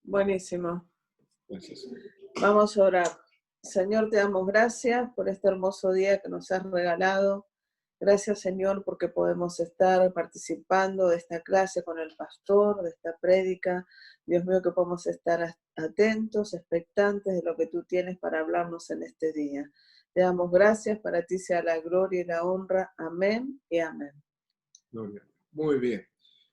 Buenísimo. Gracias. Vamos a orar. Señor, te damos gracias por este hermoso día que nos has regalado. Gracias, Señor, porque podemos estar participando de esta clase con el pastor, de esta prédica. Dios mío, que podemos estar atentos, expectantes de lo que tú tienes para hablarnos en este día. Te damos gracias, para ti sea la gloria y la honra. Amén y amén. Gloria. Muy bien.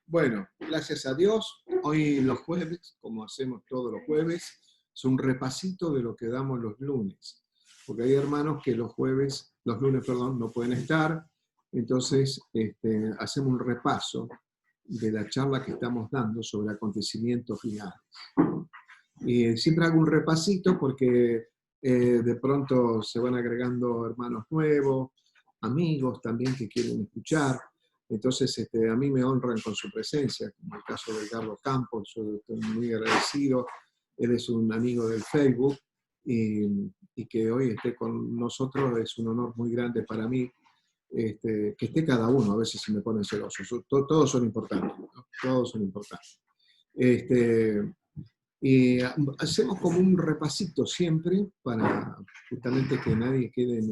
Bueno, gracias a Dios. Hoy los jueves, como hacemos todos los jueves, es un repasito de lo que damos los lunes. Porque hay hermanos que los lunes, no pueden estar. Entonces, hacemos un repaso de la charla que estamos dando sobre acontecimientos finales. Y siempre hago un repasito porque de pronto se van agregando hermanos nuevos, amigos también que quieren escuchar. Entonces, a mí me honran con su presencia, como el caso de Carlos Campos, yo estoy muy agradecido. Él es un amigo del Facebook y que hoy esté con nosotros es un honor muy grande para mí. Que esté cada uno, a veces se me ponen celosos. Todos son importantes, ¿no? Todos son importantes. Y hacemos como un repasito siempre para justamente que nadie quede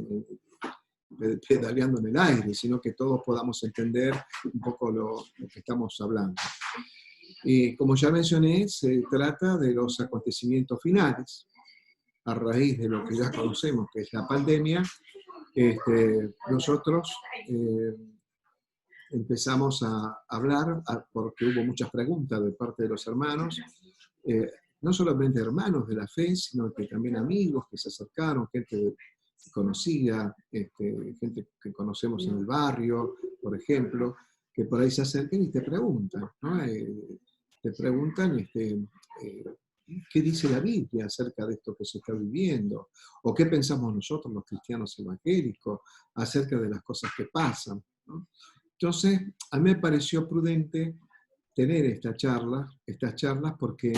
pedaleando en el aire, sino que todos podamos entender un poco lo que estamos hablando. Y como ya mencioné, se trata de los acontecimientos finales, a raíz de lo que ya conocemos, que es la pandemia. Nosotros empezamos a hablar, porque hubo muchas preguntas de parte de los hermanos, no solamente hermanos de la fe, sino que también amigos que se acercaron, gente conocida, gente que conocemos en el barrio, por ejemplo, que por ahí se acercan y te preguntan, ¿no? Te preguntan qué dice la Biblia acerca de esto que se está viviendo, o qué pensamos nosotros los cristianos evangélicos acerca de las cosas que pasan, ¿no? Entonces, a mí me pareció prudente tener estas charlas porque,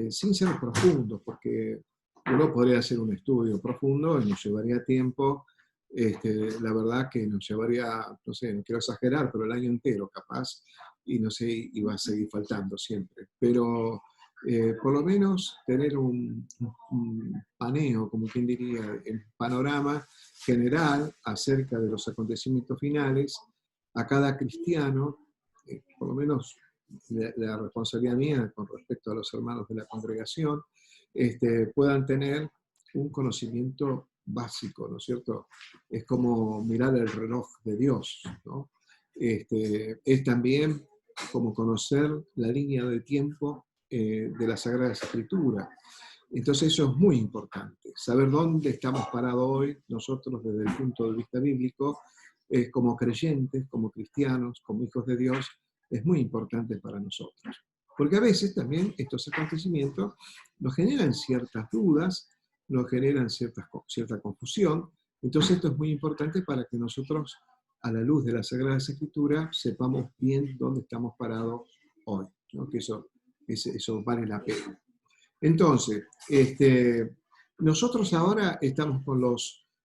sin ser profundos, porque uno podría hacer un estudio profundo y nos llevaría tiempo, la verdad que nos llevaría, no sé, no quiero exagerar, pero el año entero capaz, y no sé, iba a seguir faltando siempre. Pero por lo menos tener un paneo, como quien diría, un panorama general acerca de los acontecimientos finales, a cada cristiano, por lo menos la responsabilidad mía con respecto a los hermanos de la congregación, puedan tener un conocimiento básico, ¿no es cierto? Es como mirar el reloj de Dios, ¿no? Es también como conocer la línea de tiempo de la Sagrada Escritura. Entonces eso es muy importante, saber dónde estamos parados hoy nosotros desde el punto de vista bíblico, como creyentes, como cristianos, como hijos de Dios, es muy importante para nosotros. Porque a veces también estos acontecimientos nos generan ciertas dudas, nos generan cierta confusión. Entonces esto es muy importante para que nosotros, a la luz de la Sagrada Escritura, sepamos bien dónde estamos parados hoy, ¿no? Que eso vale la pena. Entonces, nosotros ahora estamos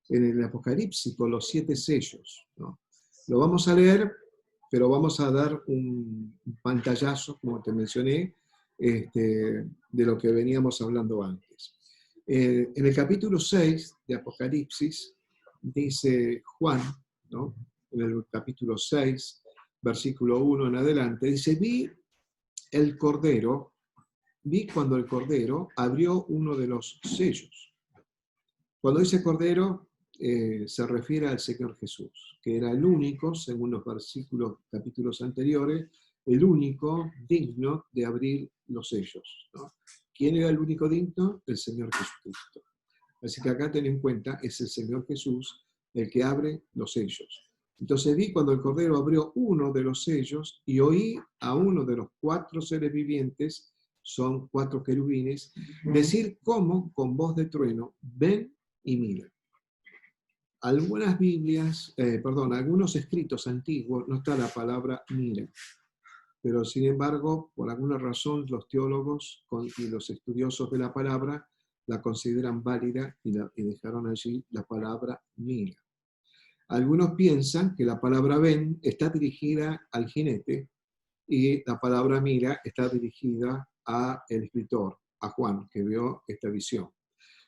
en el Apocalipsis, con los 7 sellos, ¿no? Lo vamos a leer, pero vamos a dar un pantallazo, como te mencioné, de lo que veníamos hablando antes. En el capítulo 6 de Apocalipsis, dice Juan, ¿no? En el capítulo 6, versículo 1 en adelante, dice, vi cuando el Cordero abrió uno de los sellos. Cuando dice Cordero, se refiere al Señor Jesús, que era el único, según los capítulos anteriores, el único digno de abrir los sellos, ¿no? ¿Quién era el único digno? El Señor Jesucristo. Así que acá ten en cuenta, es el Señor Jesús el que abre los sellos. Entonces vi cuando el Cordero abrió uno de los sellos y oí a uno de los 4 seres vivientes, son 4 querubines, decir como con voz de trueno, ven y mira. Algunas algunos escritos antiguos no está la palabra mira, pero sin embargo, por alguna razón, los teólogos y los estudiosos de la palabra la consideran válida y dejaron allí la palabra mira. Algunos piensan que la palabra ven está dirigida al jinete y la palabra mira está dirigida al escritor, a Juan, que vio esta visión.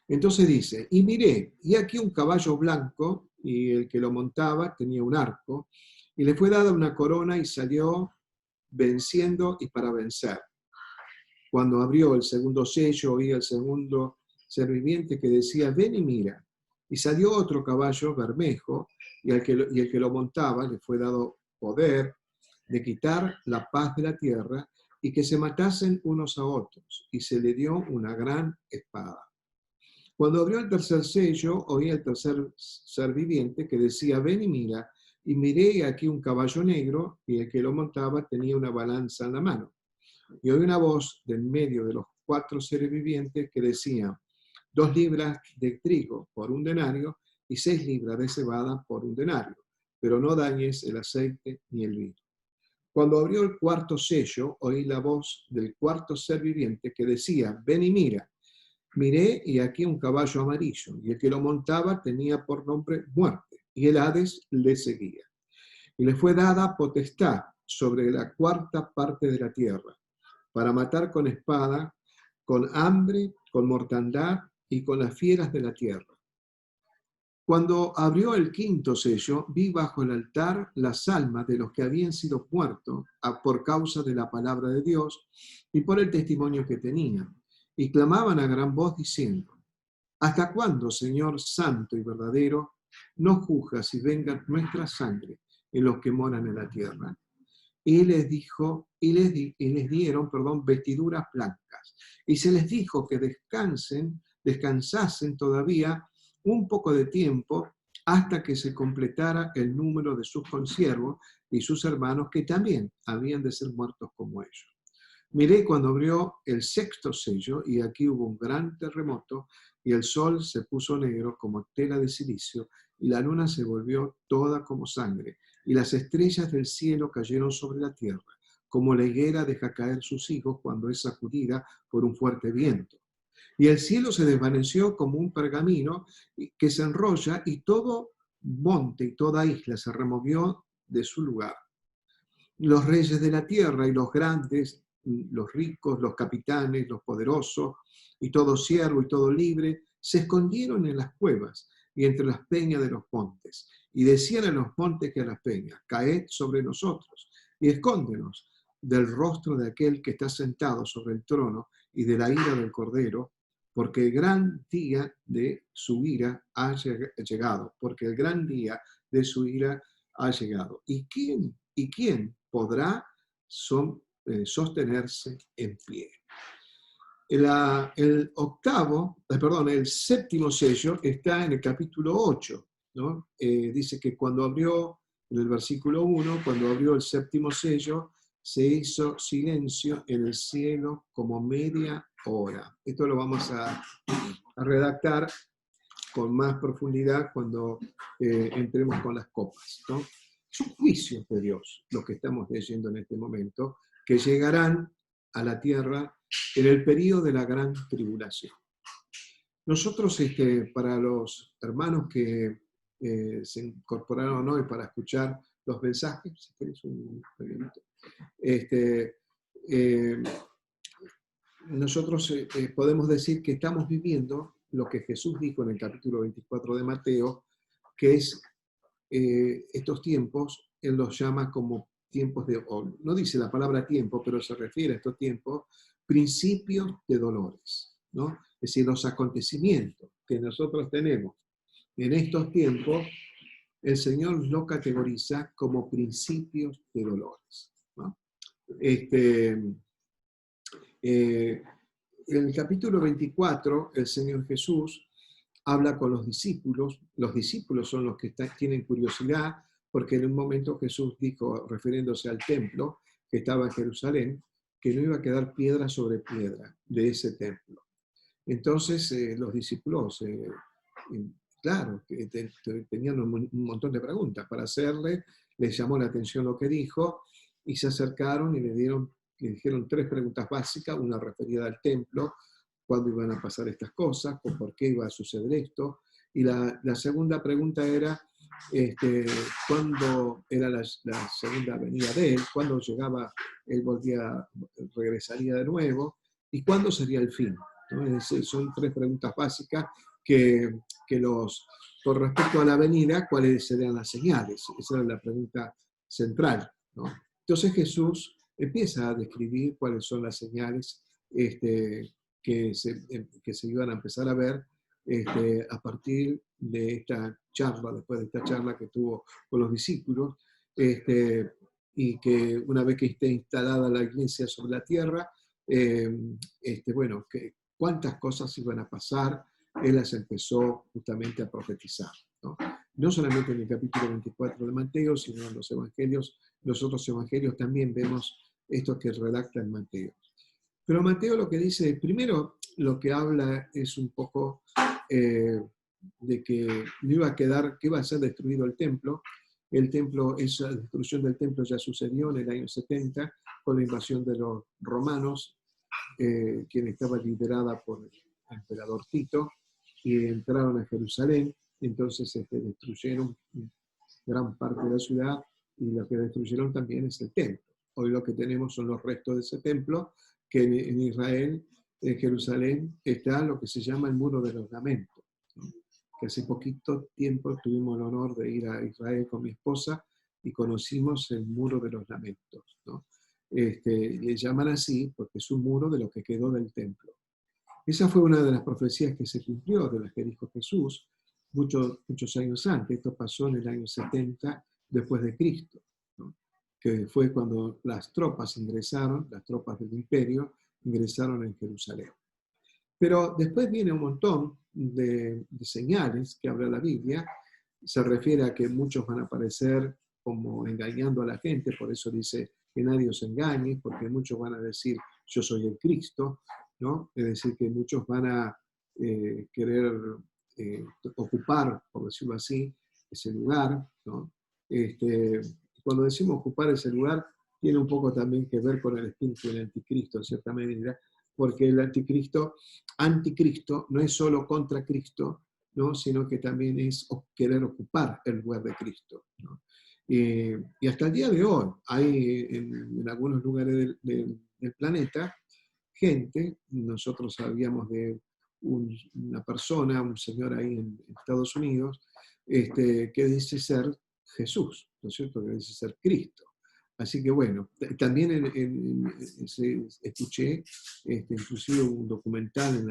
Entonces dice, y miré, y aquí un caballo blanco, y el que lo montaba tenía un arco, y le fue dada una corona y salió venciendo y para vencer. Cuando abrió el segundo sello, oí el segundo ser viviente que decía, ven y mira. Y salió otro caballo bermejo, y el que lo montaba le fue dado poder de quitar la paz de la tierra y que se matasen unos a otros, y se le dio una gran espada. Cuando abrió el tercer sello, oí el tercer ser viviente que decía, ven y mira, y miré aquí un caballo negro, y el que lo montaba tenía una balanza en la mano. Y oí una voz de en medio de los 4 seres vivientes que decía, 2 libras de trigo por 1 denario, y 6 libras de cebada por 1 denario, pero no dañes el aceite ni el vino. Cuando abrió el cuarto sello, oí la voz del cuarto ser viviente que decía, ven y mira. Miré y aquí un caballo amarillo, y el que lo montaba tenía por nombre Muerte, y el Hades le seguía. Y le fue dada potestad sobre la 4ª parte de la tierra, para matar con espada, con hambre, con mortandad y con las fieras de la tierra. Cuando abrió el 5º sello, vi bajo el altar las almas de los que habían sido muertos por causa de la palabra de Dios y por el testimonio que tenían. Y clamaban a gran voz diciendo, ¿hasta cuándo, Señor santo y verdadero, no juzgas y venga nuestra sangre en los que moran en la tierra? Y les dijo, y les dieron, vestiduras blancas. Y se les dijo que descansasen todavía un poco de tiempo hasta que se completara el número de sus consiervos y sus hermanos que también habían de ser muertos como ellos. Miré cuando abrió el 6º sello y aquí hubo un gran terremoto y el sol se puso negro como tela de silicio y la luna se volvió toda como sangre y las estrellas del cielo cayeron sobre la tierra, como la higuera deja caer sus higos cuando es sacudida por un fuerte viento. Y el cielo se desvaneció como un pergamino que se enrolla y todo monte y toda isla se removió de su lugar. Los reyes de la tierra y los grandes, los ricos, los capitanes, los poderosos, y todo siervo y todo libre, se escondieron en las cuevas y entre las peñas de los montes, y decían a los montes que a las peñas, caed sobre nosotros, y escóndenos del rostro de aquel que está sentado sobre el trono y de la ira del Cordero, porque el gran día de su ira ha llegado, porque el gran día de su ira ha llegado. ¿Y quién podrá sostenerse en pie? El 7º sello está en el capítulo 8, ¿no? Dice que cuando abrió, en el versículo 1, cuando abrió el 7º sello, se hizo silencio en el cielo como media hora. Esto lo vamos a redactar con más profundidad cuando entremos con las copas, ¿no? Son juicios de Dios los que estamos leyendo en este momento, que llegarán a la tierra en el periodo de la gran tribulación. Nosotros, para los hermanos que se incorporaron hoy para escuchar los mensajes, si querés un minuto, nosotros podemos decir que estamos viviendo lo que Jesús dijo en el capítulo 24 de Mateo, que es estos tiempos, él los llama como tiempos no dice la palabra tiempo, pero se refiere a estos tiempos, principios de dolores, ¿no? Es decir, los acontecimientos que nosotros tenemos en estos tiempos, el Señor los categoriza como principios de dolores, ¿no? En el capítulo 24, el Señor Jesús habla con los discípulos son los que tienen curiosidad, porque en un momento Jesús dijo, refiriéndose al templo que estaba en Jerusalén, que no iba a quedar piedra sobre piedra de ese templo. Entonces los discípulos, claro, que tenían un montón de preguntas para hacerle, les llamó la atención lo que dijo, y se acercaron y le dijeron 3 preguntas básicas, una referida al templo, cuándo iban a pasar estas cosas, por qué iba a suceder esto, y la segunda pregunta era cuándo era la segunda venida de él, cuándo llegaba, él regresaría de nuevo, ¿Y cuándo sería el fin? ¿No? Son tres preguntas básicas que con respecto a la venida, ¿cuáles serían las señales? Esa es la pregunta central, ¿no? Entonces Jesús empieza a describir cuáles son las señales que se iban a empezar a ver a partir de esta charla, después de esta charla que tuvo con los discípulos, y que una vez que esté instalada la iglesia sobre la tierra, bueno, cuántas cosas iban a pasar, él las empezó justamente a profetizar, ¿no? No solamente en el capítulo 24 de Mateo, sino en los evangelios, los otros evangelios también vemos esto que redacta en Mateo. Pero Mateo lo que dice, primero lo que habla es un poco de que no iba a quedar, que iba a ser destruido el templo. El templo, esa destrucción del templo ya sucedió en el año 70 con la invasión de los romanos, quien estaba liderada por el emperador Tito, y entraron a Jerusalén. Entonces destruyeron gran parte de la ciudad, y lo que destruyeron también es el templo. Hoy lo que tenemos son los restos de ese templo, que en Israel, en Jerusalén, está lo que se llama el Muro de los Lamentos, ¿no? Que hace poquito tiempo tuvimos el honor de ir a Israel con mi esposa y conocimos el Muro de los Lamentos, ¿no? Le llaman así porque es un muro de lo que quedó del templo. Esa fue una de las profecías que se cumplió, de las que dijo Jesús muchos años antes. Esto pasó en el año 70 después de Cristo, ¿no? Que fue cuando las tropas ingresaron, las tropas del imperio, ingresaron en Jerusalén. Pero después viene un montón de señales que habla la Biblia. Se refiere a que muchos van a aparecer como engañando a la gente, por eso dice que nadie os engañe, porque muchos van a decir, yo soy el Cristo, ¿no? Es decir, que muchos van a querer ocupar, por decirlo así, ese lugar, ¿no? Cuando decimos ocupar ese lugar, tiene un poco también que ver con el espíritu del anticristo, en cierta medida, porque el anticristo no es solo contra Cristo, ¿no? Sino que también es querer ocupar el lugar de Cristo, ¿no? Y hasta el día de hoy hay en algunos lugares del planeta gente, nosotros sabíamos de una persona, un señor ahí en Estados Unidos, que dice ser Jesús, ¿no es cierto? Que dice ser Cristo. Así que bueno, también escuché inclusive un documental en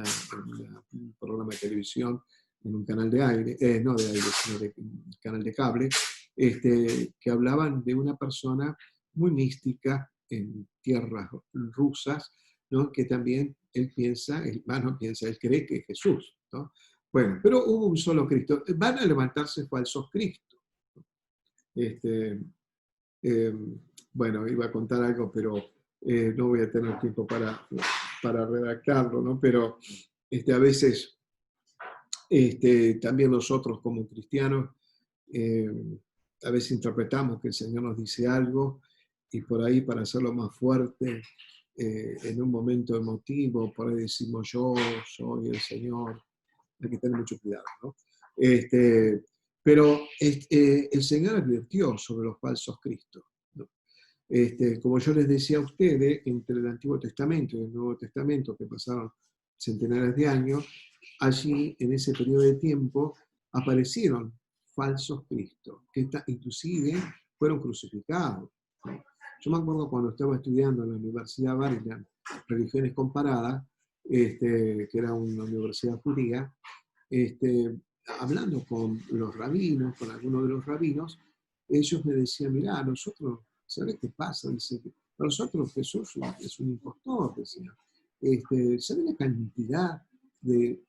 un programa de televisión, en un canal de aire, no de aire, sino de un canal de cable, que hablaban de una persona muy mística en tierras rusas, ¿no? Que también él cree que es Jesús, ¿no? Bueno, pero hubo un solo Cristo. Van a levantarse falsos cristos, ¿no? Eh, bueno, iba a contar algo, pero no voy a tener tiempo para redactarlo, ¿no? Pero a veces también nosotros como cristianos a veces interpretamos que el Señor nos dice algo y por ahí para hacerlo más fuerte, en un momento emotivo, por ahí decimos yo soy el Señor. Hay que tener mucho cuidado, ¿no? Pero el Señor advirtió sobre los falsos cristos, ¿no? Como yo les decía a ustedes, entre el Antiguo Testamento y el Nuevo Testamento, que pasaron centenares de años, allí en ese periodo de tiempo aparecieron falsos cristos, que inclusive fueron crucificados, ¿no? Yo me acuerdo cuando estaba estudiando en la Universidad Barilan, Religiones Comparadas, que era una universidad judía, hablando con los rabinos, con algunos de los rabinos, ellos me decían, mirá, nosotros, ¿sabes qué pasa? Dice, para nosotros Jesús es un impostor, decía. ¿Saben la cantidad de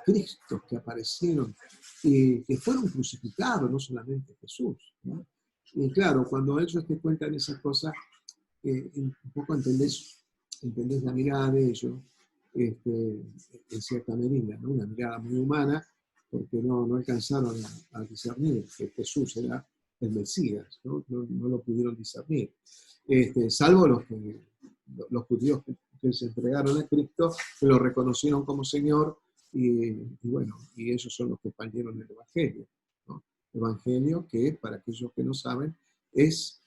Cristos que aparecieron y que fueron crucificados, no solamente Jesús, ¿no? Y claro, cuando ellos te cuentan esas cosas, un poco entendés la mirada de ellos, en cierta medida, ¿no? Una mirada muy humana, porque no alcanzaron a discernir que Jesús era el Mesías, ¿no? No lo pudieron discernir. Salvo los judíos que se entregaron a Cristo, que lo reconocieron como Señor, y bueno, y ellos son los que expandieron el Evangelio, ¿no? Evangelio que, para aquellos que no saben, es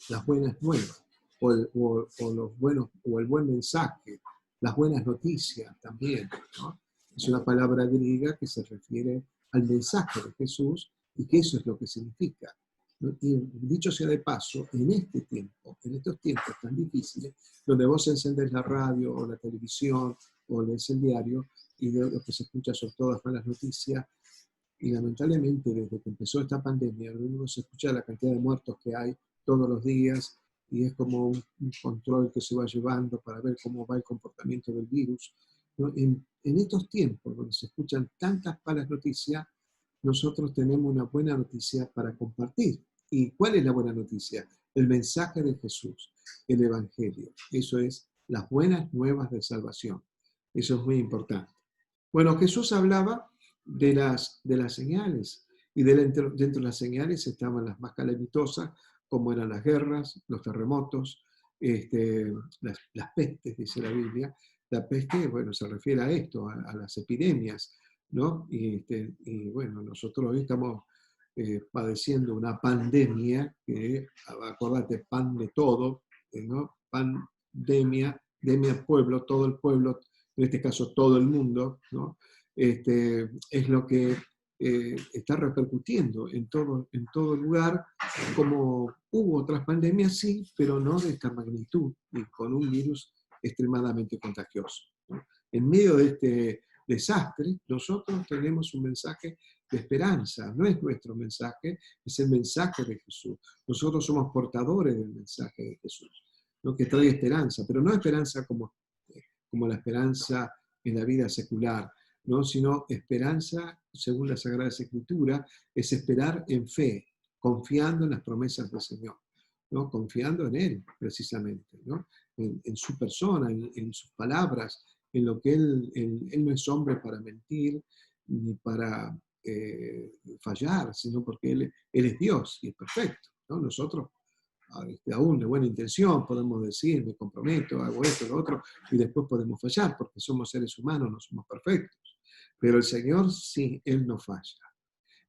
las buenas nuevas, o el buen mensaje las buenas noticias también, ¿no? Es una palabra griega que se refiere al mensaje de Jesús y que eso es lo que significa, ¿no? Y dicho sea de paso, en este tiempo, en estos tiempos tan difíciles, donde vos encendés la radio o la televisión o lees el diario y de lo que se escucha son todas malas noticias, y lamentablemente desde que empezó esta pandemia, uno se escucha la cantidad de muertos que hay todos los días y es como un control que se va llevando para ver cómo va el comportamiento del virus, ¿no? En estos tiempos donde se escuchan tantas malas noticias, nosotros tenemos una buena noticia para compartir. ¿Y cuál es la buena noticia? El mensaje de Jesús, el Evangelio. Eso es las buenas nuevas de salvación. Eso es muy importante. Bueno, Jesús hablaba de las señales, y dentro de las señales estaban las más calamitosas, como eran las guerras, los terremotos, las pestes, dice la Biblia. La peste, bueno, se refiere a esto, a las epidemias, ¿no? Y bueno, nosotros hoy estamos padeciendo una pandemia que, acordate, pan de todo, ¿no? Pandemia, demia pueblo, todo el pueblo, en este caso todo el mundo, ¿no? Es lo que está repercutiendo en todo lugar, como hubo otras pandemias, sí, pero no de esta magnitud y con un virus extremadamente contagioso, ¿no? En medio de este desastre, nosotros tenemos un mensaje de esperanza. No es nuestro mensaje, es el mensaje de Jesús. Nosotros somos portadores del mensaje de Jesús, ¿no? Que trae esperanza, pero no esperanza como la esperanza en la vida secular, ¿no? Sino esperanza, según la Sagrada Escritura, es esperar en fe, confiando en las promesas del Señor, ¿no? Confiando en Él, precisamente, ¿no? En su persona, en sus palabras, en lo que Él no es hombre para mentir, ni para fallar, sino porque Él es Dios y es perfecto, ¿no? Nosotros, aún de buena intención, podemos decir, me comprometo, hago esto, lo otro, y después podemos fallar, porque somos seres humanos, no somos perfectos. Pero el Señor sí, Él no falla.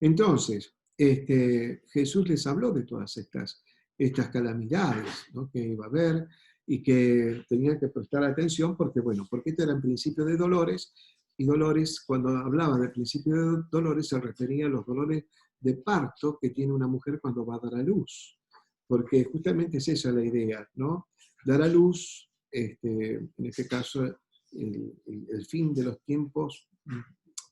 Entonces, Jesús les habló de todas estas calamidades, ¿no? Que iba a haber y que tenían que prestar atención porque, bueno, porque este era el principio de dolores, y dolores, cuando hablaba del principio de dolores, se refería a los dolores de parto que tiene una mujer cuando va a dar a luz, porque justamente es esa la idea, ¿no? Dar a luz, en este caso, el fin de los tiempos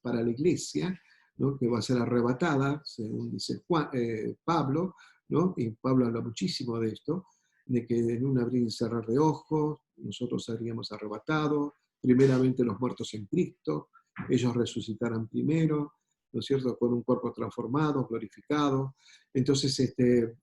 para la iglesia, ¿no? Que va a ser arrebatada, según dice Pablo, ¿no? Y Pablo habla muchísimo de esto, de que en un abrir y cerrar de ojos nosotros seríamos arrebatados, primeramente los muertos en Cristo, ellos resucitarán primero, ¿no es cierto?, con un cuerpo transformado, glorificado. Entonces,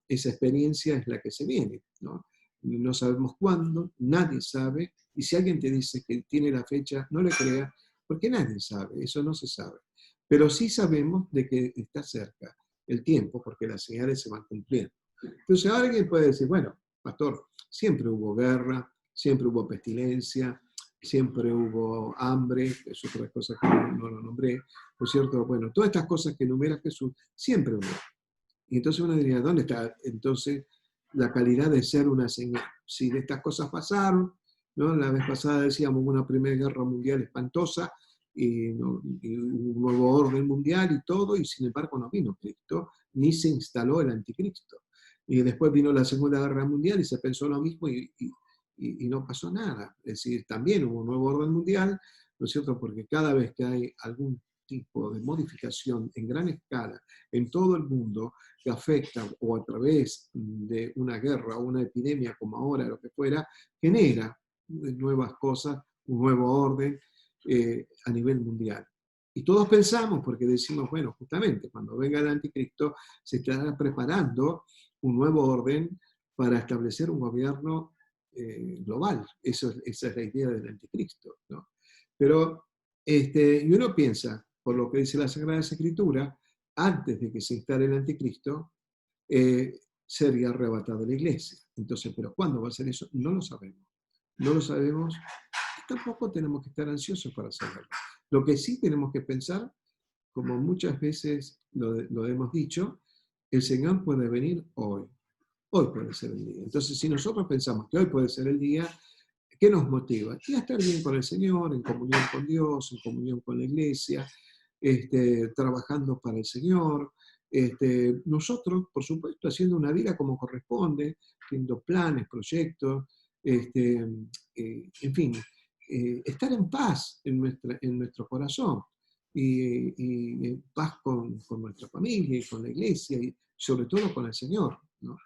esa experiencia es la que se viene, ¿no? No sabemos cuándo, nadie sabe, y si alguien te dice que tiene la fecha, no le creas, porque nadie sabe, eso no se sabe. Pero sí sabemos de que está cerca el tiempo, porque las señales se van cumpliendo. Entonces, alguien puede decir, bueno, pastor, siempre hubo guerra, siempre hubo pestilencia, siempre hubo hambre, es otra cosa que no lo nombré, ¿no es cierto? Bueno, todas estas cosas que enumera Jesús, siempre hubo. Y entonces uno diría, ¿dónde está entonces la calidad de ser una señal? Si de estas cosas pasaron, ¿no? La vez pasada decíamos una primera guerra mundial espantosa, ¿no? Y un nuevo orden mundial y todo, y sin embargo no vino Cristo, ni se instaló el anticristo. Y después vino la Segunda Guerra Mundial y se pensó lo mismo y no pasó nada. Es decir, también hubo un nuevo orden mundial, ¿no es cierto? Porque cada vez que hay algún tipo de modificación en gran escala en todo el mundo que afecta o a través de una guerra o una epidemia como ahora, lo que fuera, genera nuevas cosas, un nuevo orden a nivel mundial. Y todos pensamos, porque decimos, bueno, justamente cuando venga el anticristo se estará preparando un nuevo orden para establecer un gobierno global. Esa es la idea del anticristo, ¿no? Pero, y uno piensa, por lo que dice la Sagrada Escritura, antes de que se instale el anticristo, sería arrebatada la iglesia. Entonces, ¿pero cuándo va a ser eso? No lo sabemos. No lo sabemos. Tampoco tenemos que estar ansiosos para saberlo. Lo que sí tenemos que pensar, como muchas veces lo hemos dicho, el Señor puede venir hoy. Hoy puede ser el día. Entonces, si nosotros pensamos que hoy puede ser el día, ¿qué nos motiva? Y a estar bien con el Señor, en comunión con Dios, en comunión con la iglesia, trabajando para el Señor. Nosotros, por supuesto, haciendo una vida como corresponde, teniendo planes, proyectos, en fin, estar en paz en nuestro corazón y en paz con nuestra familia y con la iglesia y sobre todo con el Señor, ¿no?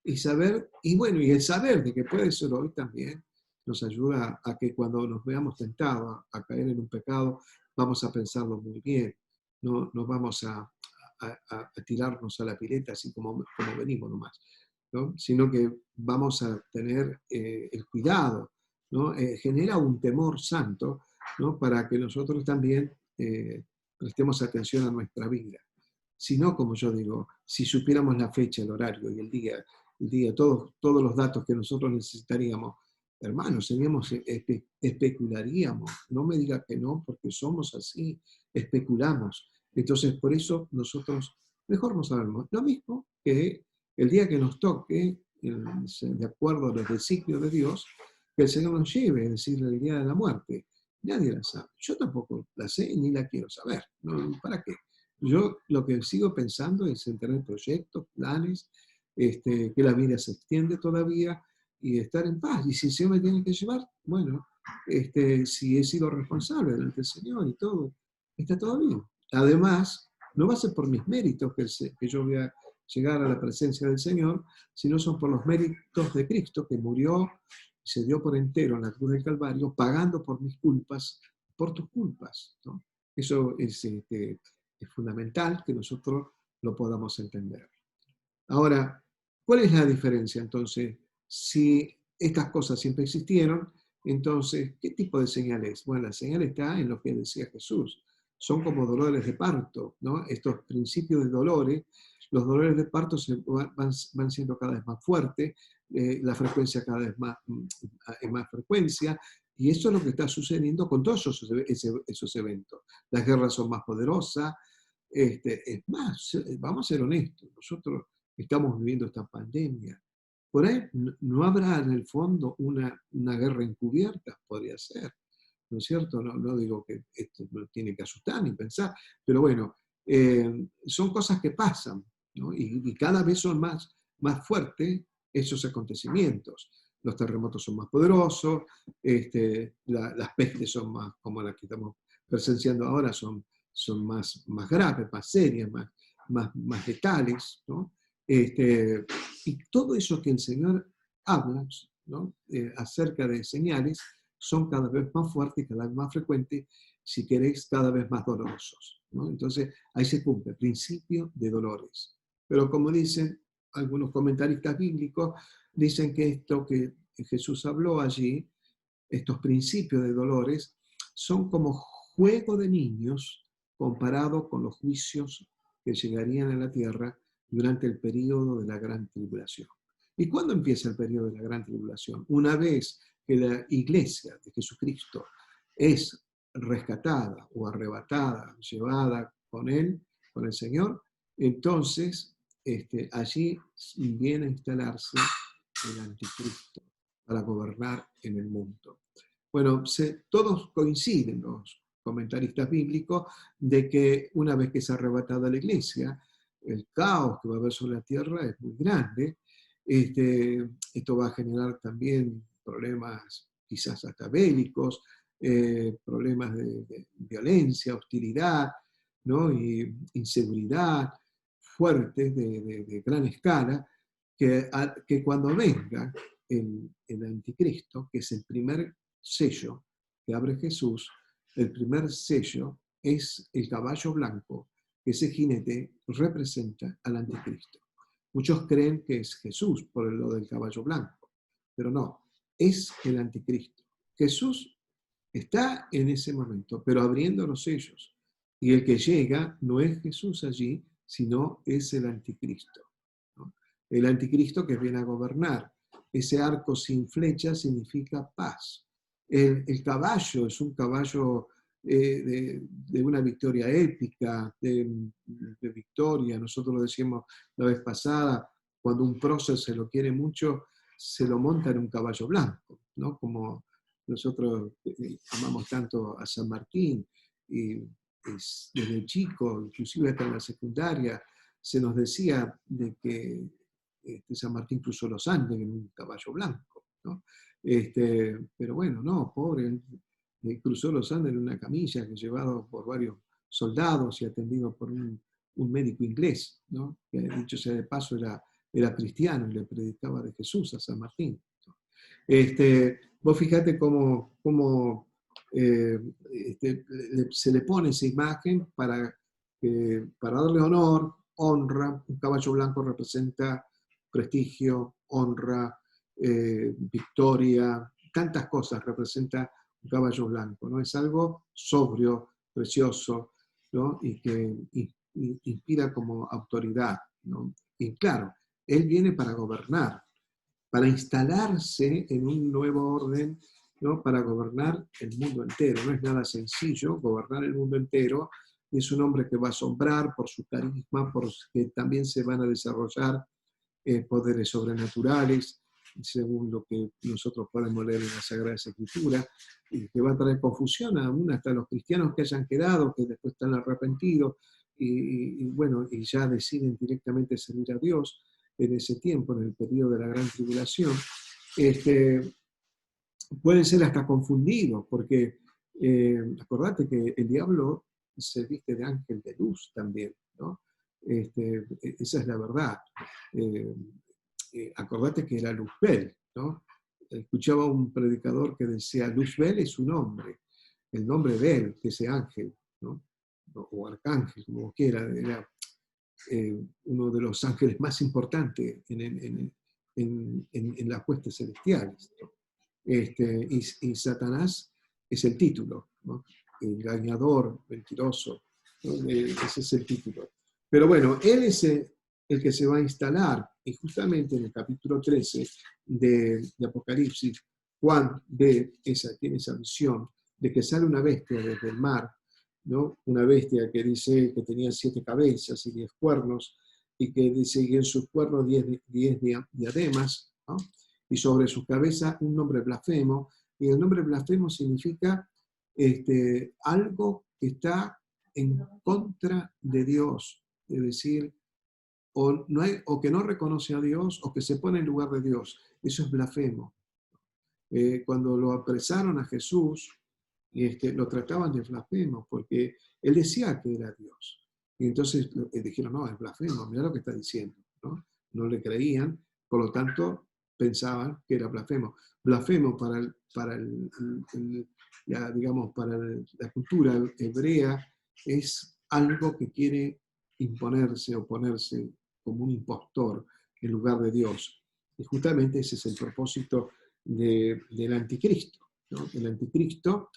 Y saber, y bueno, y el saber de que puede ser hoy también nos ayuda a que cuando nos veamos tentados a caer en un pecado, vamos a pensarlo muy bien, no vamos a tirarnos a la pileta así como venimos nomás, ¿no? Sino que vamos a tener el cuidado, ¿no? Genera un temor santo, ¿no? Para que nosotros también prestemos atención a nuestra vida. Si no, como yo digo, si supiéramos la fecha, el horario y el día todos los datos que nosotros necesitaríamos, hermanos, especularíamos. No me diga que no, porque somos así, especulamos. Entonces, por eso nosotros mejor no sabemos. Lo mismo que el día que nos toque, de acuerdo a los designios de Dios, que el Señor nos lleve, es decir, el día de la muerte. Nadie la sabe. Yo tampoco la sé ni la quiero saber. ¿No? ¿Para qué? Yo lo que sigo pensando es en tener proyectos, planes, que la vida se extiende todavía y estar en paz. Y si el Señor me tiene que llevar, bueno, si he sido responsable delante del Señor y todo, está todo bien. Además, no va a ser por mis méritos que yo voy a llegar a la presencia del Señor, sino son por los méritos de Cristo, que murió y se dio por entero en la cruz del Calvario, pagando por mis culpas, por tus culpas, ¿no? Eso es fundamental que nosotros lo podamos entender. Ahora, ¿cuál es la diferencia entonces? Si estas cosas siempre existieron, entonces, ¿qué tipo de señal es? Bueno, la señal está en lo que decía Jesús. Son como dolores de parto, ¿no? Estos principios de dolores, los dolores de parto van siendo cada vez más fuertes, la frecuencia cada vez más frecuencia, y eso es lo que está sucediendo con todos esos eventos. Las guerras son más poderosas, es más, vamos a ser honestos, nosotros estamos viviendo esta pandemia. Por ahí no habrá en el fondo una guerra encubierta, podría ser, ¿no es cierto? No digo que esto no tiene que asustar ni pensar, pero bueno, son cosas que pasan, ¿no? Y cada vez son más fuertes esos acontecimientos. Los terremotos son más poderosos, las pestes son más, como las que estamos presenciando ahora, son más graves, más serias, más letales, ¿no? Y todo eso que el Señor habla, ¿no? Acerca de señales son cada vez más fuertes, cada vez más frecuentes, si queréis, cada vez más dolorosos, ¿no? Entonces, ahí se cumple el principio de dolores. Pero como dicen algunos comentaristas bíblicos, dicen que esto que Jesús habló allí, estos principios de dolores, son como juego de niños comparado con los juicios que llegarían a la tierra durante el periodo de la gran tribulación. ¿Y cuándo empieza el periodo de la gran tribulación? Una vez que la iglesia de Jesucristo es rescatada o arrebatada, llevada con él, con el Señor, entonces allí viene a instalarse el anticristo para gobernar en el mundo. Bueno, todos coinciden los comentaristas bíblicos de que una vez que es arrebatada la iglesia, el caos que va a haber sobre la tierra es muy grande. Esto va a generar también problemas quizás hasta bélicos, problemas de violencia, hostilidad, ¿no? Y inseguridad fuertes de gran escala, que cuando venga el anticristo, que es el primer sello que abre Jesús, el primer sello es el caballo blanco, que ese jinete representa al anticristo. Muchos creen que es Jesús por lo del caballo blanco, pero no, es el anticristo. Jesús está en ese momento, pero abriendo los sellos. Y el que llega no es Jesús allí, sino es el anticristo, ¿no? El anticristo que viene a gobernar. Ese arco sin flecha significa paz. El caballo es un caballo de una victoria épica, de victoria. Nosotros lo decíamos la vez pasada, cuando un prócer se lo quiere mucho, se lo monta en un caballo blanco, ¿no? Como nosotros amamos tanto a San Martín, y desde chico, inclusive hasta en la secundaria, se nos decía de que San Martín cruzó los Andes en un caballo blanco, ¿no? Pero bueno, no, pobre, cruzó los Andes en una camilla que llevado por varios soldados y atendido por un médico inglés, ¿no? Que dicho sea de paso era cristiano y le predicaba de Jesús a San Martín, ¿no? Vos fíjate cómo se le pone esa imagen para darle honor, honra. Un caballo blanco representa prestigio, honra, victoria, tantas cosas representa un caballo blanco, ¿no? Es algo sobrio, precioso, ¿no? Y que inspira como autoridad, ¿no? Y claro, él viene para gobernar, para instalarse en un nuevo orden, ¿no? Para gobernar el mundo entero. No es nada sencillo gobernar el mundo entero. Es un hombre que va a asombrar por su carisma, porque también se van a desarrollar poderes sobrenaturales, según lo que nosotros podemos leer en la Sagrada Escritura, y que va a traer confusión aún hasta los cristianos que hayan quedado, que después están arrepentidos, bueno, y ya deciden directamente servir a Dios en ese tiempo, en el periodo de la gran tribulación. Pueden ser hasta confundidos, porque acordate que el diablo se viste de ángel de luz también, ¿no? Esa es la verdad. Acordate que era Luzbel, ¿no? Escuchaba un predicador que decía, Luzbel es su nombre, el nombre de él, que es ángel, ¿no? O arcángel, como quiera, era uno de los ángeles más importantes en las huestes celestiales, ¿no? Y Satanás es el título, ¿no? Engañador, mentiroso, ¿no? Ese es el título. Pero bueno, él es el que se va a instalar, y justamente en el capítulo 13 de Apocalipsis, Juan tiene esa visión de que sale una bestia desde el mar, ¿no? Una bestia que dice que tenía 7 cabezas y 10 cuernos, y que dice que en sus cuernos 10 diademas, ¿no? Y sobre su cabeza un nombre blasfemo, y el nombre blasfemo significa algo que está en contra de Dios, es decir, o que no reconoce a Dios, o que se pone en lugar de Dios. Eso es blasfemo. Cuando lo apresaron a Jesús, lo trataban de blasfemo, porque él decía que era Dios. Y entonces dijeron, no, es blasfemo, mira lo que está diciendo, ¿no? No le creían, por lo tanto, pensaban que era blasfemo. Blasfemo digamos, para la cultura hebrea es algo que quiere imponerse o ponerse como un impostor en lugar de Dios. Y justamente ese es el propósito del anticristo, ¿no? El anticristo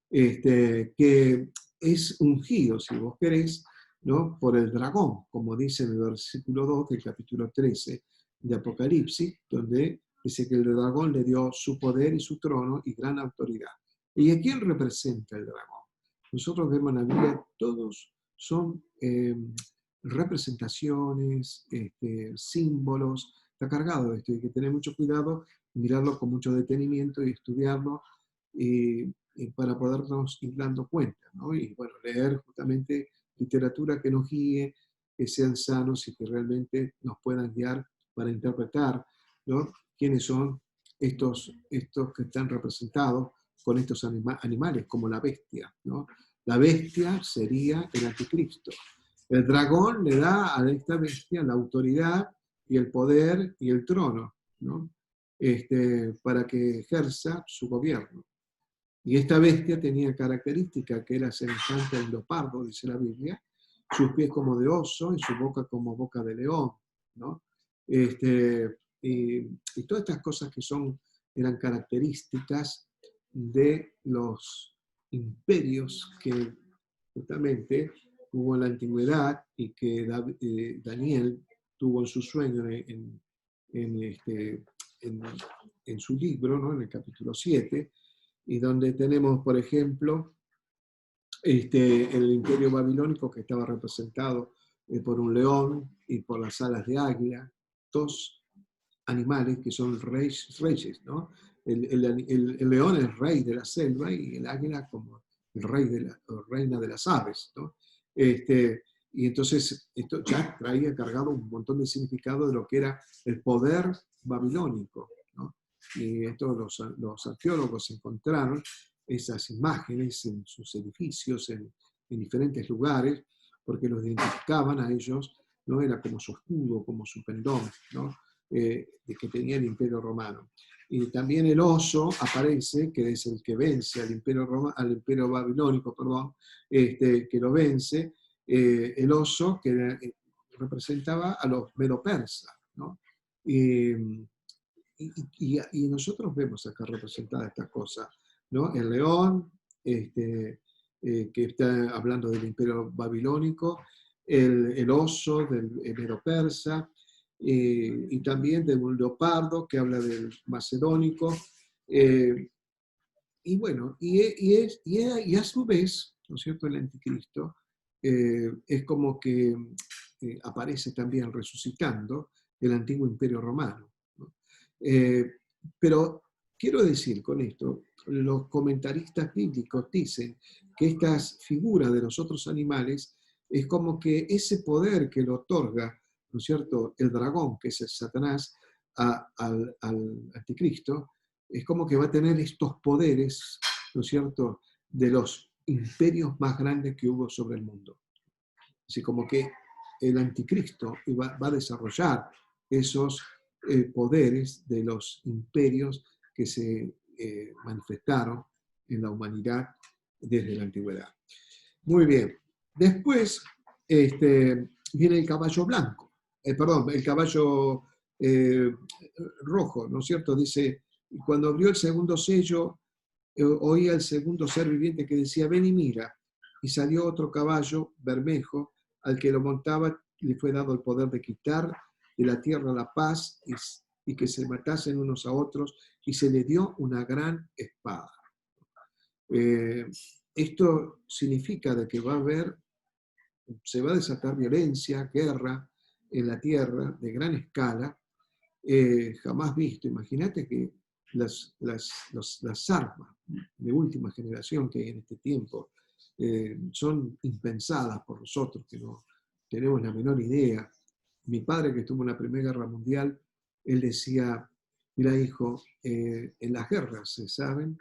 que es ungido, si vos querés, ¿no? Por el dragón, como dice en el versículo 2 del capítulo 13 de Apocalipsis, donde dice que el dragón le dio su poder y su trono y gran autoridad. ¿Y a quién representa el dragón? Nosotros vemos en la Biblia, todos son representaciones, símbolos, está cargado de esto, hay que tener mucho cuidado, mirarlo con mucho detenimiento y estudiarlo para podernos ir dando cuenta, ¿no? Y bueno, leer justamente literatura que nos guíe, que sean sanos y que realmente nos puedan guiar para interpretar, ¿no? Quiénes son estos que están representados con estos animales, como la bestia, ¿no? La bestia sería el anticristo. El dragón le da a esta bestia la autoridad y el poder y el trono, ¿no? Para que ejerza su gobierno. Y esta bestia tenía característica que era semejante al leopardo, dice la Biblia, sus pies como de oso y su boca como boca de león, ¿no? Y todas estas cosas que eran características de los imperios que justamente hubo en la antigüedad y que Daniel tuvo en su sueño en su libro, ¿no? En el capítulo 7, y donde tenemos, por ejemplo, el imperio babilónico que estaba representado por un león y por las alas de águila, dos animales que son reyes, ¿no? el león es el rey de la selva y el águila como el rey o reina de las aves, ¿no? Y entonces esto ya traía cargado un montón de significado de lo que era el poder babilónico, ¿no? Y esto los arqueólogos encontraron esas imágenes en sus edificios, en diferentes lugares, porque los identificaban a ellos, ¿no? Era como su escudo, como su pendón, ¿no? De que tenía el Imperio Romano. Y también el oso aparece, que es el que vence al Imperio Babilónico, perdón, que lo vence, el oso que representaba a los medo-persas, ¿no? Y nosotros vemos acá representada esta cosa, ¿no? El león, que está hablando del Imperio Babilónico, el oso del Medo-Persa, y también de un leopardo que habla del macedónico. Y bueno, y a su vez, ¿no es cierto?, el anticristo es como que aparece también resucitando el antiguo imperio romano, ¿no? Pero quiero decir con esto, los comentaristas bíblicos dicen que estas figuras de los otros animales es como que ese poder que le otorga, ¿no es cierto?, el dragón, que es el Satanás, al anticristo, es como que va a tener estos poderes, ¿no es cierto?, de los imperios más grandes que hubo sobre el mundo. Así como que el anticristo va a desarrollar esos poderes de los imperios que se manifestaron en la humanidad desde la antigüedad. Muy bien. Después viene el caballo blanco, perdón, el caballo rojo, ¿no es cierto? Dice, cuando abrió el segundo sello, oía el segundo ser viviente que decía, ven y mira. Y salió otro caballo bermejo, al que lo montaba le fue dado el poder de quitar de la tierra la paz y que se matasen unos a otros, y se le dio una gran espada. Esto significa de que se va a desatar violencia, guerra en la tierra de gran escala, jamás visto. Imagínate que las armas de última generación que hay en este tiempo son impensadas por nosotros, que no tenemos la menor idea. Mi padre, que estuvo en la Primera Guerra Mundial, él decía, mira hijo, en las guerras, se saben,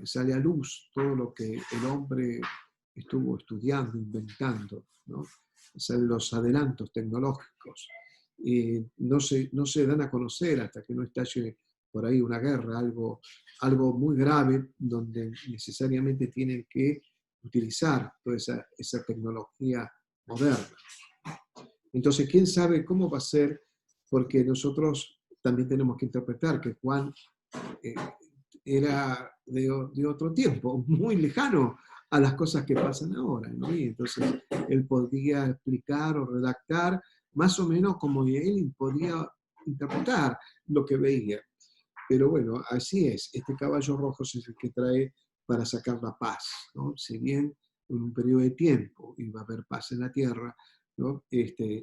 sale a luz todo lo que el hombre estuvo estudiando, inventando, ¿no? Salen los adelantos tecnológicos. Y no se dan a conocer hasta que no estalle por ahí una guerra, algo muy grave, donde necesariamente tienen que utilizar toda esa tecnología moderna. Entonces, ¿quién sabe cómo va a ser? Porque nosotros también tenemos que interpretar que Juan era de otro tiempo, muy lejano a las cosas que pasan ahora, ¿no? Y entonces él podía explicar o redactar más o menos como él podía interpretar lo que veía. Pero bueno, así es. Este caballo rojo es el que trae para sacar la paz, ¿no? Si bien en un periodo de tiempo iba a haber paz en la tierra, ¿no?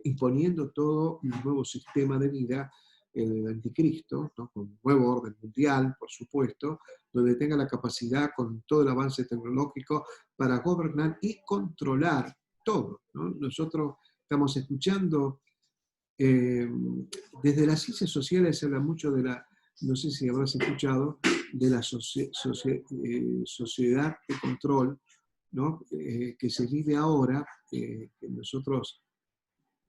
Imponiendo todo un nuevo sistema de vida, el anticristo, ¿no? Con un nuevo orden mundial, por supuesto, donde tenga la capacidad con todo el avance tecnológico para gobernar y controlar todo, ¿no? Nosotros estamos escuchando, desde las ciencias sociales se habla mucho de no sé si habrás escuchado, de la sociedad de control, ¿no? Que se vive ahora, que nosotros,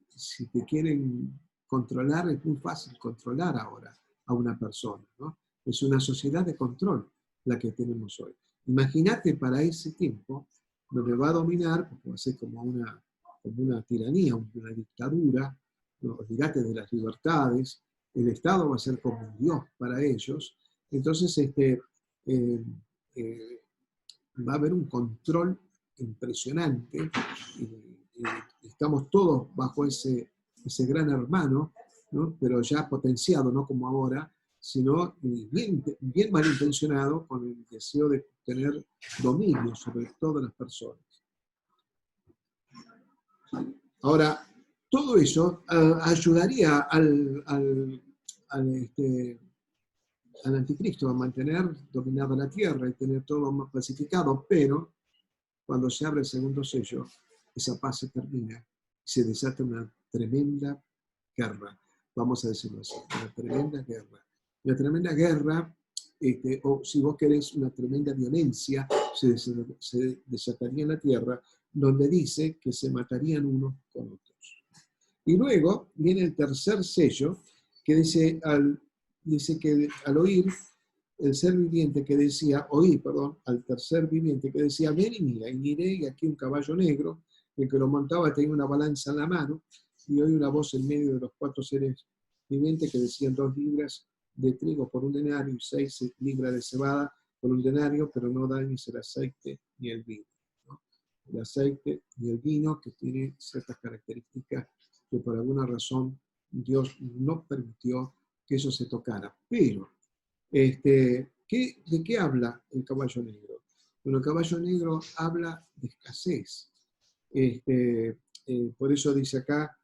si te quieren controlar, es muy fácil controlar ahora a una persona, ¿no? Es una sociedad de control la que tenemos hoy. Imagínate para ese tiempo, donde va a dominar, porque va a ser como una tiranía, una dictadura, ¿no? Olvídate de las libertades, el Estado va a ser como un Dios para ellos, entonces va a haber un control impresionante, y estamos todos bajo ese gran hermano, ¿no? Pero ya potenciado, no como ahora, sino bien malintencionado, con el deseo de tener dominio sobre todas las personas. Ahora, todo eso ayudaría al al anticristo, va a mantener dominada la tierra y tener todo más pacificado, pero cuando se abre el segundo sello, esa paz se termina y se desata una tremenda guerra, vamos a decirlo así, una tremenda guerra. Una tremenda guerra, o si vos querés, una tremenda violencia se desataría en la tierra, donde dice que se matarían unos con otros. Y luego viene el tercer sello, que dice que al oír el ser viviente que decía, al tercer viviente que decía, ven y mira, y miré, y aquí un caballo negro, el que lo montaba tenía una balanza en la mano, y oí una voz en medio de los 4 seres vivientes que decían 2 libras de trigo por un denario y 6 libras de cebada por un denario, pero no dañes el aceite ni el vino, ¿no? El aceite y el vino que tiene ciertas características que por alguna razón Dios no permitió que eso se tocara. Pero, ¿de qué habla el caballo negro? Bueno, el caballo negro habla de escasez. Por eso dice acá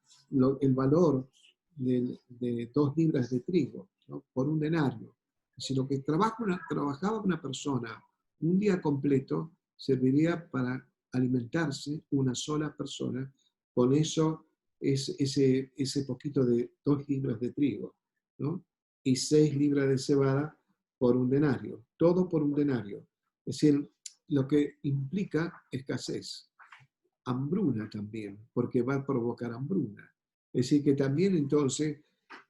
el valor de 2 libras de trigo, ¿no? Por un denario. Si lo que trabajaba una persona un día completo, serviría para alimentarse una sola persona con eso, ese poquito de 2 libras de trigo, ¿no? Y 6 libras de cebada por un denario. Todo por un denario. Es decir, lo que implica escasez. Hambruna también, porque va a provocar hambruna. Es decir, que también entonces,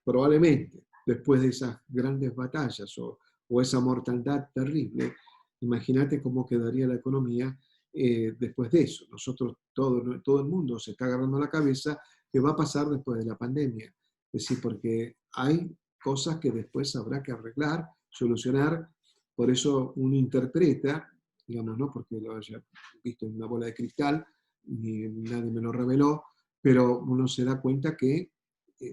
probablemente, después de esas grandes batallas o esa mortandad terrible, imagínate cómo quedaría la economía después de eso. Nosotros, todo el mundo se está agarrando la cabeza qué va a pasar después de la pandemia. Es decir, porque hay cosas que después habrá que arreglar, solucionar. Por eso uno interpreta, digamos, no porque lo haya visto en una bola de cristal, ni nadie me lo reveló, pero uno se da cuenta que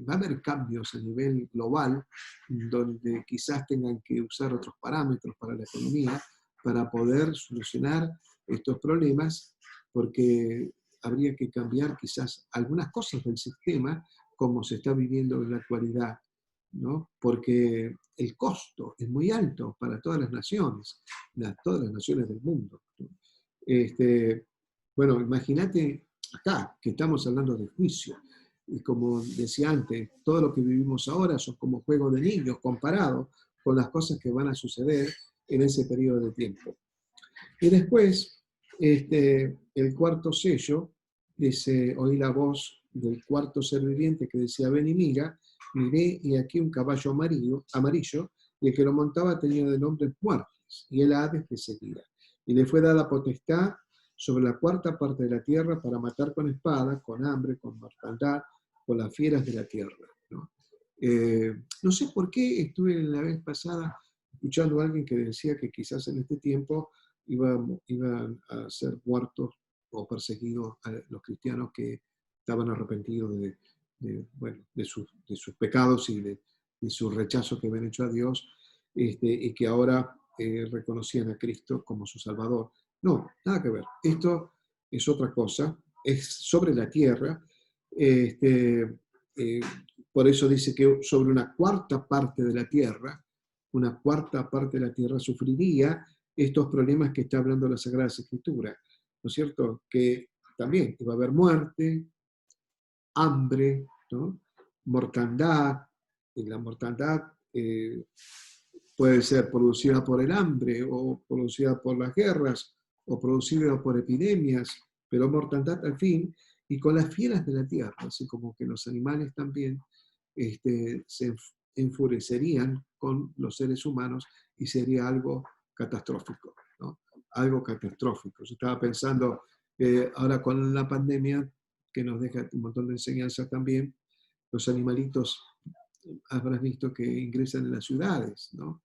va a haber cambios a nivel global, donde quizás tengan que usar otros parámetros para la economía para poder solucionar estos problemas, porque habría que cambiar quizás algunas cosas del sistema como se está viviendo en la actualidad, ¿no? Porque el costo es muy alto para todas las naciones, todas las naciones del mundo, ¿no? Bueno, imagínate acá que estamos hablando de juicio. Y como decía antes, todo lo que vivimos ahora son como juegos de niños comparado con las cosas que van a suceder en ese periodo de tiempo. Y después, el cuarto sello, dice, oí la voz del cuarto ser viviente que decía, ven y mira, miré y aquí un caballo amarillo, y el que lo montaba tenía de nombre Muertes, y el Hades que seguía. Y le fue dada potestad sobre la cuarta parte de la tierra para matar con espada, con hambre, con mortandad, con las fieras de la tierra, ¿no? No sé por qué estuve la vez pasada escuchando a alguien que decía que quizás en este tiempo iban a ser muertos o perseguidos a los cristianos que estaban arrepentidos de sus pecados y de su rechazo que habían hecho a Dios, y que ahora reconocían a Cristo como su Salvador. No, nada que ver. Esto es otra cosa, es sobre la tierra. Por eso dice que sobre una cuarta parte de la tierra, sufriría estos problemas que está hablando la Sagrada Escritura, ¿no es cierto? Que también iba a haber muerte, hambre, ¿no? Mortandad, y la mortandad puede ser producida por el hambre o producida por las guerras o producida por epidemias, pero mortandad al fin, y con las fieras de la tierra, así como que los animales también se enfurecerían con los seres humanos y sería algo catastrófico, ¿no? Algo catastrófico. Yo estaba pensando ahora con la pandemia, que nos deja un montón de enseñanzas también, los animalitos habrás visto que ingresan en las ciudades, ¿no?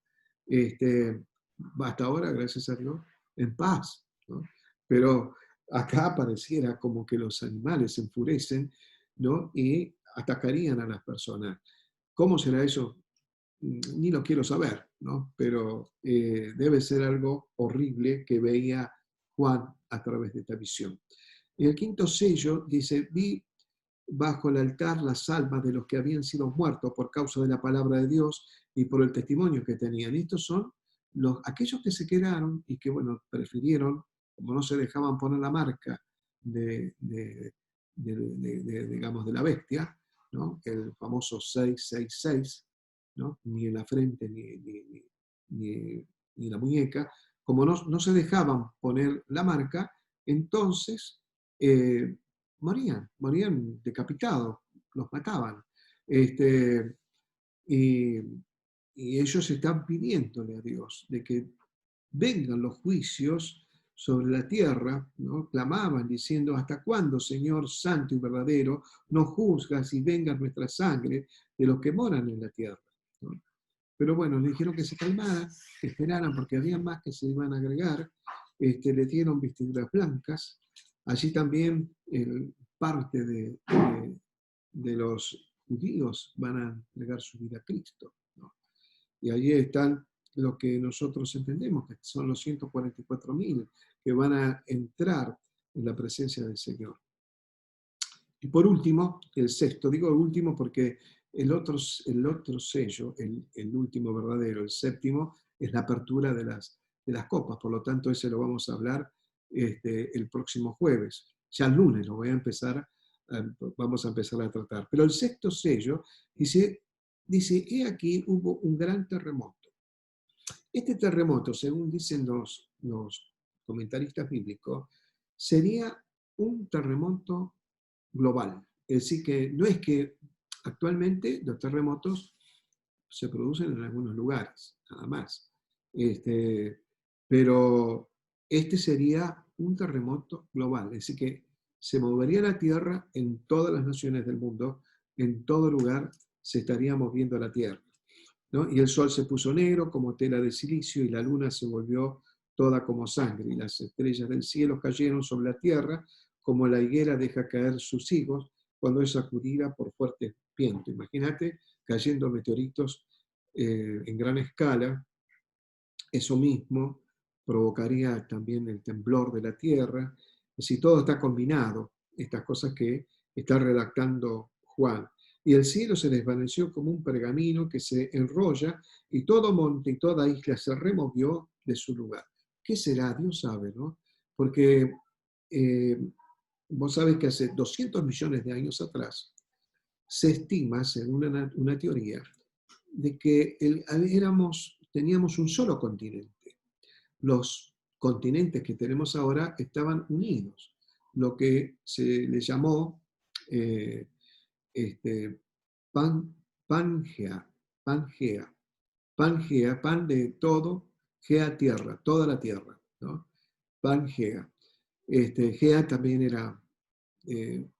Hasta ahora, gracias a Dios, en paz, ¿no? Pero acá pareciera como que los animales se enfurecen, ¿no? Y atacarían a las personas. ¿Cómo será eso? Ni lo quiero saber, ¿no? Pero debe ser algo horrible que veía Juan a través de esta visión. Y el quinto sello dice, vi bajo el altar las almas de los que habían sido muertos por causa de la palabra de Dios y por el testimonio que tenían. Y estos son aquellos que se quedaron y que, bueno, prefirieron, como no se dejaban poner la marca digamos, de la bestia, ¿no? El famoso 666, ¿no? Ni en la frente ni la muñeca, como no se dejaban poner la marca, entonces morían decapitados, los mataban. Y, y ellos están pidiéndole a Dios de que vengan los juicios sobre la tierra, ¿no? Clamaban diciendo, ¿hasta cuándo, Señor santo y verdadero, no juzgas y venga nuestra sangre de los que moran en la tierra? ¿No? Pero bueno, le dijeron que se calmaran, que esperaran, porque había más que se iban a agregar. Le dieron vestiduras blancas. Allí también parte de los judíos van a entregar su vida a Cristo, ¿no? Y allí están lo que nosotros entendemos, que son los 144.000 que van a entrar en la presencia del Señor. Y por último, el sexto, digo último porque el otro sello, el último verdadero, el séptimo, es la apertura de las copas. Por lo tanto, ese lo vamos a hablar el próximo jueves. Ya el lunes lo vamos a empezar a tratar. Pero el sexto sello dice, he aquí hubo un gran terremoto. Este terremoto, según dicen los comentaristas bíblicos, sería un terremoto global. Es decir, que no es que actualmente los terremotos se producen en algunos lugares, nada más. Pero este sería un terremoto global. Es decir, que se movería la Tierra en todas las naciones del mundo, en todo lugar se estaría moviendo la Tierra, ¿no? Y el sol se puso negro como tela de silicio y la luna se volvió toda como sangre y las estrellas del cielo cayeron sobre la tierra como la higuera deja caer sus higos cuando es sacudida por fuertes vientos. Imagínate cayendo meteoritos en gran escala. Eso mismo provocaría también el temblor de la tierra. Es decir, todo está combinado, estas cosas que está redactando Juan. Y el cielo se desvaneció como un pergamino que se enrolla y todo monte y toda isla se removió de su lugar. ¿Qué será? Dios sabe, ¿no? Porque vos sabés que hace 200 millones de años atrás se estima, según una teoría, de que teníamos un solo continente. Los continentes que tenemos ahora estaban unidos, lo que se le llamó Pangea, pan de todo, Gea tierra, toda la tierra, ¿no? Pangea. Gea también era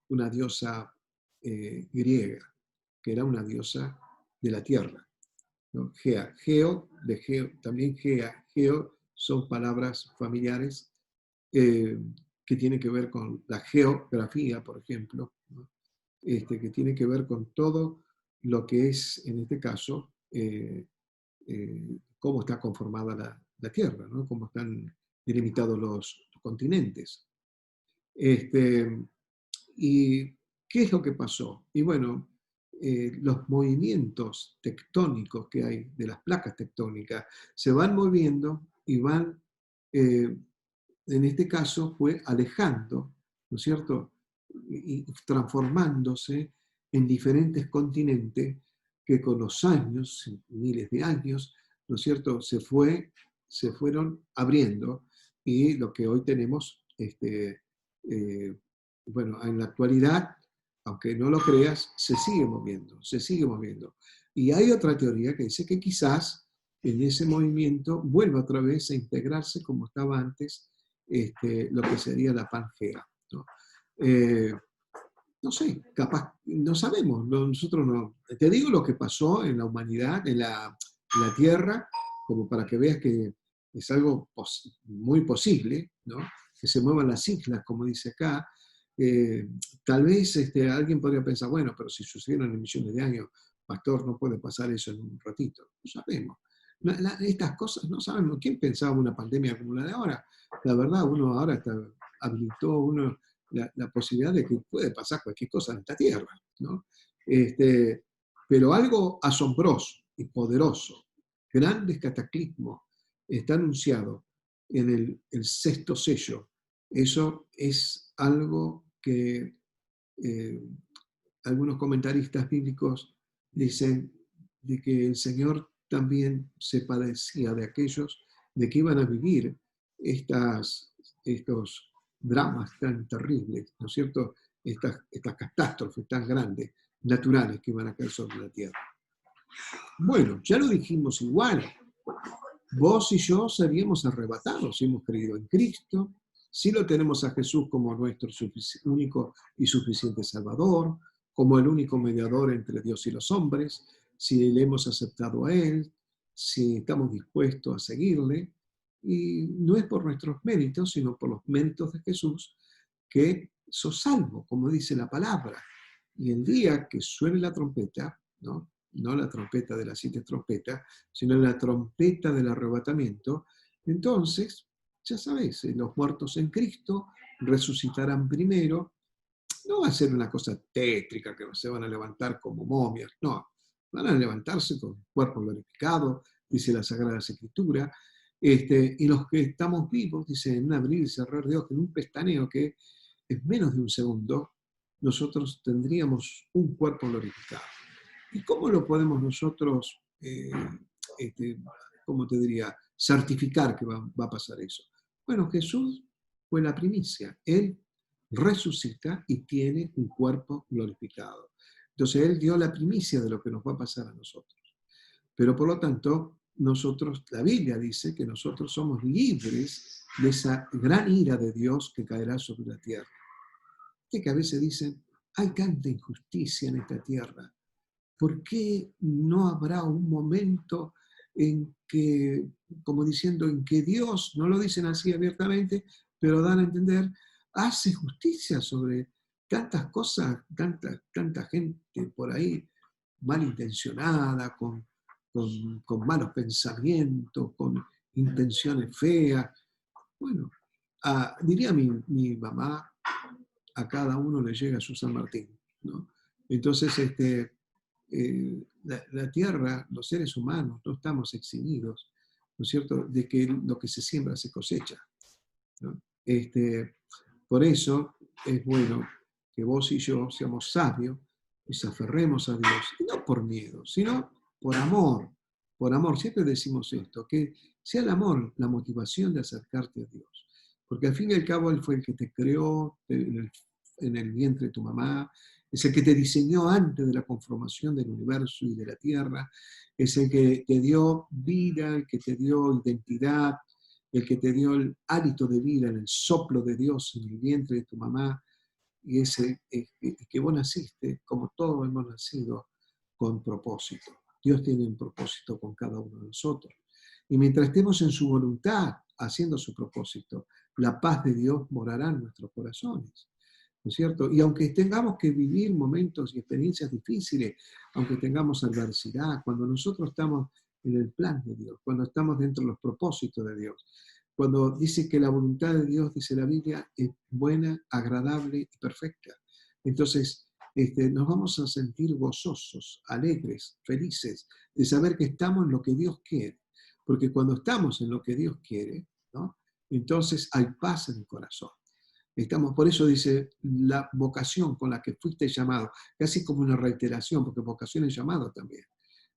una diosa griega, que era una diosa de la tierra, ¿no? Gea, también Geo son palabras familiares que tienen que ver con la geografía, por ejemplo, ¿no? Que tiene que ver con todo lo que es, en este caso, cómo está conformada la Tierra, ¿no? Cómo están delimitados los continentes. ¿Y qué es lo que pasó? Y bueno, los movimientos tectónicos que hay de las placas tectónicas se van moviendo y van, en este caso, fue alejando, ¿no es cierto? Y transformándose en diferentes continentes que con los años, miles de años, ¿no es cierto?, se fueron abriendo y lo que hoy tenemos, bueno, en la actualidad, aunque no lo creas, se sigue moviendo, se sigue moviendo. Y hay otra teoría que dice que quizás en ese movimiento vuelva otra vez a integrarse como estaba antes lo que sería la Pangea, ¿no? No sé, capaz, no sabemos, nosotros no. Te digo lo que pasó en la humanidad, en la Tierra, como para que veas que es algo muy posible, ¿no? Que se muevan las islas, como dice acá. Tal vez alguien podría pensar, bueno, pero si sucedieron en millones de años, pastor, no puede pasar eso en un ratito. No sabemos. Estas cosas no sabemos. ¿Quién pensaba una pandemia como la de ahora? La verdad, uno ahora habilitó, uno la posibilidad de que puede pasar cualquier cosa en esta tierra, ¿no? Pero algo asombroso y poderoso, grandes cataclismos, está anunciado en el sexto sello. Eso es algo que algunos comentaristas bíblicos dicen de que el Señor también se padecía de aquellos de que iban a vivir estos dramas tan terribles, ¿no es cierto? Estas catástrofes tan grandes, naturales, que iban a caer sobre la tierra. Bueno, ya lo dijimos igual. Vos y yo seríamos arrebatados si hemos creído en Cristo, si lo tenemos a Jesús como nuestro único y suficiente Salvador, como el único mediador entre Dios y los hombres, si le hemos aceptado a Él, si estamos dispuestos a seguirle. Y no es por nuestros méritos, sino por los méritos de Jesús, que sos salvo, como dice la palabra. Y el día que suene la trompeta, ¿no? No la trompeta de las 7 trompetas, sino la trompeta del arrebatamiento, entonces, ya sabéis, los muertos en Cristo resucitarán primero. No va a ser una cosa tétrica que se van a levantar como momias, no, van a levantarse con cuerpo glorificado, dice la Sagrada Escritura, y los que estamos vivos, dice, en un abrir y cerrar de ojos, en un pestañeo que es menos de un segundo, nosotros tendríamos un cuerpo glorificado. ¿Y cómo lo podemos nosotros, cómo te diría, certificar que va a pasar eso? Bueno, Jesús fue la primicia. Él resucita y tiene un cuerpo glorificado. Entonces, Él dio la primicia de lo que nos va a pasar a nosotros. Pero por lo tanto, nosotros, la Biblia dice que nosotros somos libres de esa gran ira de Dios que caerá sobre la tierra. Que a veces dicen, hay tanta injusticia en esta tierra. ¿Por qué no habrá un momento en que, como diciendo, en que Dios, no lo dicen así abiertamente, pero dan a entender, hace justicia sobre tantas cosas, tanta gente por ahí malintencionada, con malos pensamientos, con intenciones feas? Bueno, diría mi mamá, a cada uno le llega su San Martín, ¿no? Entonces, la tierra, los seres humanos, no estamos eximidos, ¿no es cierto?, de que lo que se siembra se cosecha, ¿no? Por eso es bueno que vos y yo seamos sabios y nos aferremos a Dios, y no por miedo, sino por amor. Por amor, siempre decimos esto, que sea el amor la motivación de acercarte a Dios. Porque al fin y al cabo Él fue el que te creó en el vientre de tu mamá, es el que te diseñó antes de la conformación del universo y de la tierra, es el que te dio vida, el que te dio identidad, el que te dio el hálito de vida, el soplo de Dios en el vientre de tu mamá, y es el que vos naciste, como todos hemos nacido, con propósito. Dios tiene un propósito con cada uno de nosotros. Y mientras estemos en su voluntad, haciendo su propósito, la paz de Dios morará en nuestros corazones, ¿no es cierto? Y aunque tengamos que vivir momentos y experiencias difíciles, aunque tengamos adversidad, cuando nosotros estamos en el plan de Dios, cuando estamos dentro de los propósitos de Dios, cuando dice que la voluntad de Dios, dice la Biblia, es buena, agradable y perfecta. Entonces, nos vamos a sentir gozosos, alegres, felices, de saber que estamos en lo que Dios quiere. Porque cuando estamos en lo que Dios quiere, ¿no?, entonces hay paz en el corazón. Por eso dice la vocación con la que fuiste llamado, casi como una reiteración, porque vocación es llamado también,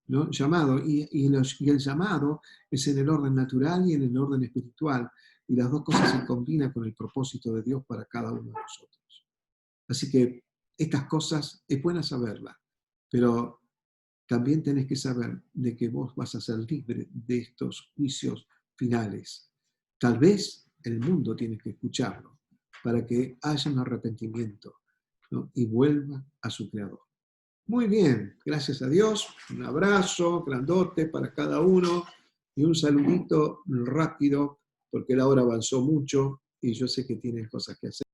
¿no? Llamado, y el llamado es en el orden natural y en el orden espiritual, y las dos cosas se combinan con el propósito de Dios para cada uno de nosotros. Así que estas cosas es buena saberlas, pero también tenés que saber de que vos vas a ser libre de estos juicios finales. Tal vez el mundo tiene que escucharlo para que haya un arrepentimiento, ¿no?, y vuelva a su Creador. Muy bien, gracias a Dios. Un abrazo grandote para cada uno y un saludito rápido, porque la hora avanzó mucho y yo sé que tienen cosas que hacer.